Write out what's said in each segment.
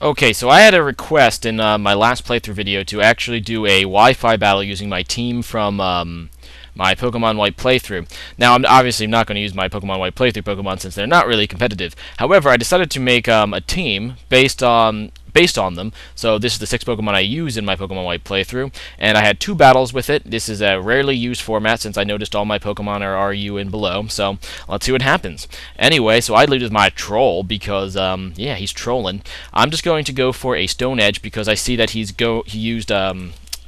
Okay, so I had a request in my last playthrough video to actually do a Wi-Fi battle using my team from my Pokemon White playthrough. Now, I'm obviously not going to use my Pokemon White playthrough Pokemon since they're not really competitive. However, I decided to make a team based on them. So this is the 6 Pokemon I use in my Pokemon White playthrough, and I had 2 battles with it. This is a rarely used format since I noticed all my Pokemon are RU and below, so let's see what happens. Anyway, so I lead with my Troll because, yeah, he's trolling. I'm just going to go for a Stone Edge because I see that he used,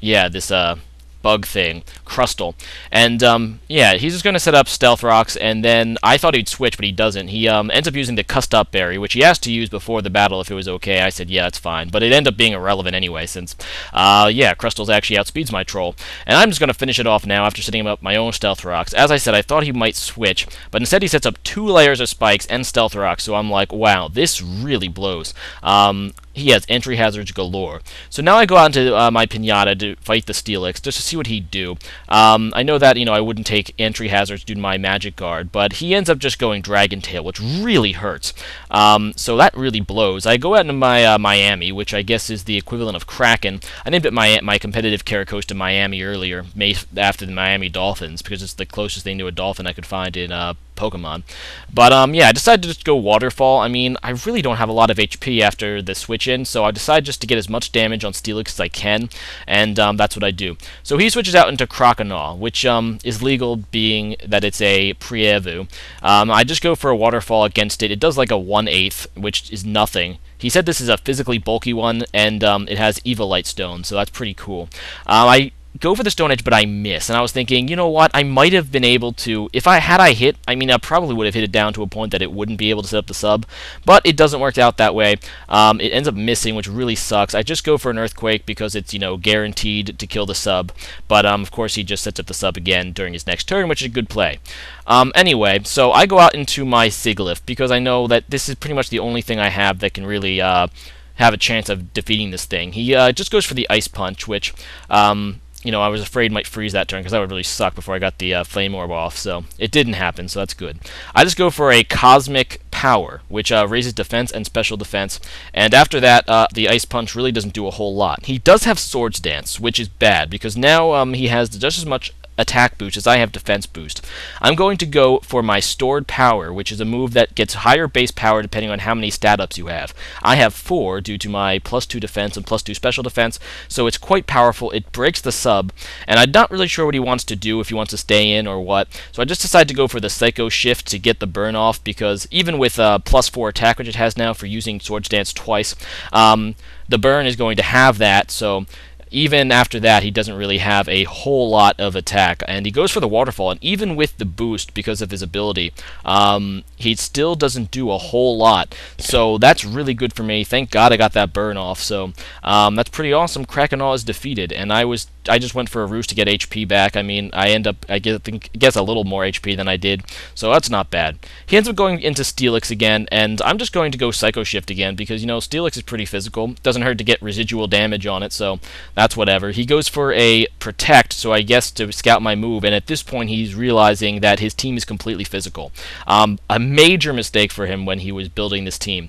yeah, this, bug thing, Crustle. And, yeah, he's just going to set up Stealth Rocks, and then I thought he'd switch, but he doesn't. He ends up using the Cussed Up Berry, which he asked to use before the battle if it was okay. I said, yeah, it's fine. But it ended up being irrelevant anyway, since, yeah, Crustle's actually outspeeds my Troll. And I'm just going to finish it off now after setting up my own Stealth Rocks. As I said, I thought he might switch, but instead he sets up 2 layers of Spikes and Stealth Rocks, so I'm like, wow, this really blows. He has entry hazards galore. So now I go out into my Pinata to fight the Steelix, just to see what he'd do. I know that, I wouldn't take entry hazards due to my Magic Guard, but he ends up just going Dragon Tail, which really hurts. So that really blows. I go out into my Miami, which I guess is the equivalent of Kraken. I named it my competitive Caracosta Miami earlier, after the Miami Dolphins, because it's the closest thing to a dolphin I could find in Pokemon. But, yeah, I decided to just go Waterfall. I mean, I really don't have a lot of HP after the switch in, so I decided just to get as much damage on Steelix as I can, and that's what I do. So he switches out into Croconaw, which is legal being that it's a prevail. I just go for a Waterfall against it. It does like a 1/8, which is nothing. He said this is a physically bulky one, and it has Evolite Stone, so that's pretty cool. I go for the Stone Edge, but I miss, and I was thinking, you know what, I might have been able to, if I hit, I mean, I probably would have hit it down to a point that it wouldn't be able to set up the sub, but it doesn't work out that way. It ends up missing, which really sucks. I just go for an Earthquake because it's, guaranteed to kill the sub, but, of course, he just sets up the sub again during his next turn, which is a good play. Anyway, so I go out into my Sigilyph because I know that this is pretty much the only thing I have that can really, have a chance of defeating this thing. He, just goes for the Ice Punch, which, I was afraid might freeze that turn because that would really suck before I got the Flame Orb off, so it didn't happen, so that's good. I just go for a Cosmic Power, which raises defense and special defense, and after that, the Ice Punch really doesn't do a whole lot. He does have Swords Dance, which is bad, because now he has just as much attack boost as I have defense boost. I'm going to go for my Stored Power, which is a move that gets higher base power depending on how many stat ups you have. I have 4 due to my +2 defense and +2 special defense, so it's quite powerful. It breaks the sub, and I'm not really sure what he wants to do, if he wants to stay in or what, so I just decided to go for the Psycho Shift to get the burn off, because even with +4 attack, which it has now for using Swords Dance twice, the burn is going to have that, so even after that, he doesn't really have a whole lot of attack, and he goes for the Waterfall, and even with the boost, because of his ability, he still doesn't do a whole lot, so that's really good for me. Thank God I got that burn off, so that's pretty awesome. Croconaw is defeated, and I just went for a Roost to get HP back. I mean, I guess a little more HP than I did, so that's not bad. He ends up going into Steelix again, and I'm just going to go Psycho Shift again, because, Steelix is pretty physical. Doesn't hurt to get residual damage on it, so that's whatever. He goes for a Protect, so I guess to scout my move, and at this point he's realizing that his team is completely physical. A major mistake for him when he was building this team,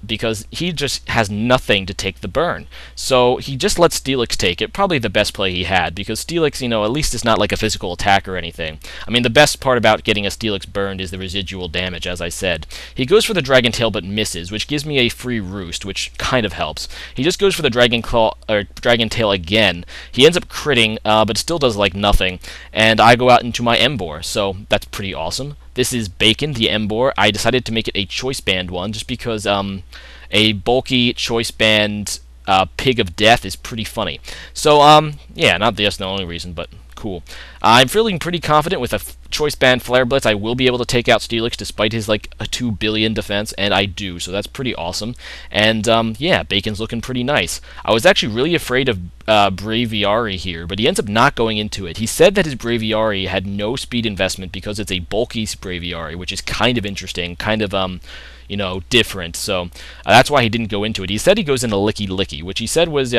because he just has nothing to take the burn. So he just lets Steelix take it, probably the best play he had, because Steelix, at least it's not like a physical attack or anything. I mean, the best part about getting a Steelix burned is the residual damage, as I said. He goes for the Dragon Tail but misses, which gives me a free Roost, which kind of helps. He just goes for the Dragon Tail again. He ends up critting, but still does like nothing, and I go out into my Emboar, so that's pretty awesome. This is Bacon, the Emboar. I decided to make it a Choice Band one, just because a bulky Choice Band Pig of Death is pretty funny. So, yeah, not that's the only reason, but cool. I'm feeling pretty confident with a Choice Band Flare Blitz. I will be able to take out Steelix despite his, like, a 2 billion defense, and I do, so that's pretty awesome. And, yeah, Bacon's looking pretty nice. I was actually really afraid of Braviary here, but he ends up not going into it. He said that his Braviary had no speed investment because it's a bulky Braviary, which is kind of interesting, kind of, different, so that's why he didn't go into it. He said he goes into Licky Licky, which he said was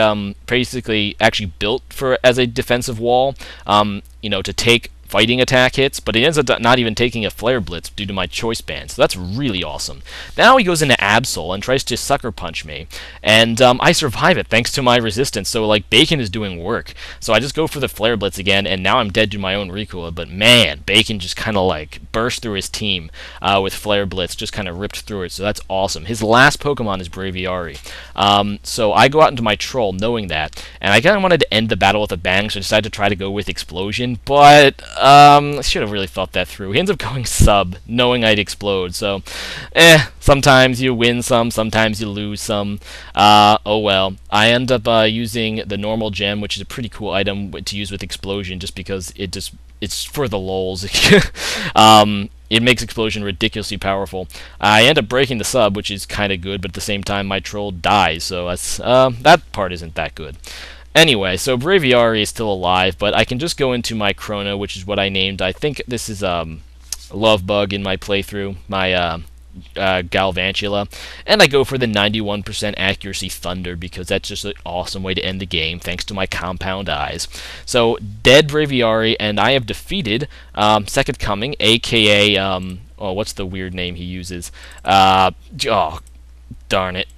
basically actually built as a defensive wall, to take fighting attack hits, but he ends up not even taking a Flare Blitz due to my choice band, so that's really awesome. Now he goes into Absol and tries to Sucker Punch me, and I survive it thanks to my resistance, so like Bacon is doing work. So I just go for the Flare Blitz again, and now I'm dead to my own recoil, but man, Bacon just kind of like burst through his team with Flare Blitz, just kind of ripped through it, so that's awesome. His last Pokemon is Braviary. So I go out into my Troll knowing that, and I kind of wanted to end the battle with a bang, so I decided to try to go with Explosion, but I should have really thought that through. He ends up going Sub, knowing I'd explode, so sometimes you win some, sometimes you lose some. Oh well. I end up using the normal gem, which is a pretty cool item to use with Explosion, just because it's for the lols. It makes Explosion ridiculously powerful. I end up breaking the Sub, which is kind of good, but at the same time my Troll dies, so that's, that part isn't that good. Anyway, so Braviary is still alive, but I can just go into my Chrono, which is what I named. I think this is Love Bug in my playthrough, my Galvantula, and I go for the 91% accuracy Thunder because that's just an awesome way to end the game thanks to my Compound Eyes. So dead Braviary, and I have defeated Second Coming, aka oh, what's the weird name he uses? Oh, darn it.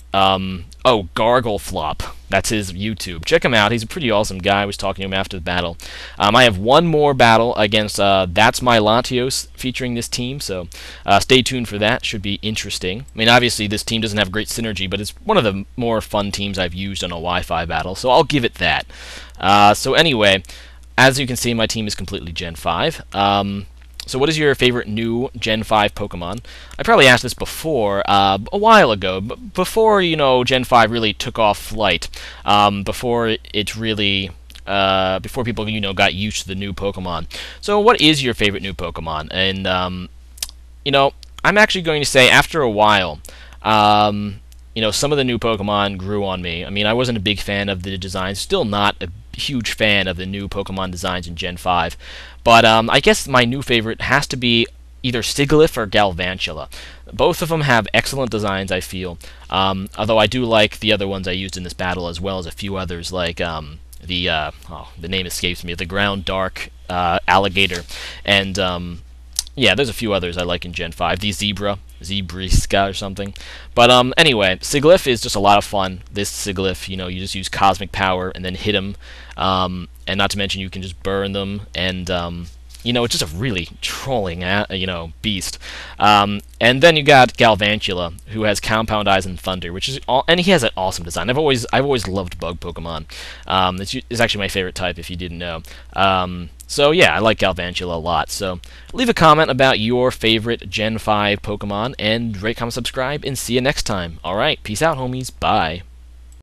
Oh, Gargleflop. That's his YouTube. Check him out. He's a pretty awesome guy. I was talking to him after the battle. I have one more battle against That's My Latios featuring this team, so stay tuned for that. Should be interesting. I mean, obviously, this team doesn't have great synergy, but it's one of the more fun teams I've used on a Wi-Fi battle, so I'll give it that. So anyway, as you can see, my team is completely Gen 5. So what is your favorite new Gen 5 Pokemon? I probably asked this before, a while ago, but before, you know, Gen 5 really took off flight, before it really, before people, you know, got used to the new Pokemon. So what is your favorite new Pokemon? And, you know, I'm actually going to say after a while, you know, some of the new Pokemon grew on me. I mean, I wasn't a big fan of the designs, still not a huge fan of the new Pokemon designs in Gen 5. But I guess my new favorite has to be either Sigilyph or Galvantula. Both of them have excellent designs, I feel. Although I do like the other ones I used in this battle, as well as a few others, like the name escapes me, the Ground Dark Alligator, and yeah, there's a few others I like in Gen 5. The Zebriska or something. But anyway, Sigilyph is just a lot of fun. This Sigilyph, you know, you just use Cosmic Power and then hit him, and not to mention you can just burn them, and you know, it's just a really trolling, you know, beast. And then you got Galvantula, who has Compound Eyes and Thunder, which is and he has an awesome design. I've always loved bug Pokemon. It's actually my favorite type, if you didn't know. So yeah, I like Galvantula a lot. So leave a comment about your favorite Gen 5 Pokemon, and rate, comment, subscribe, and see you next time. Alright, peace out, homies. Bye.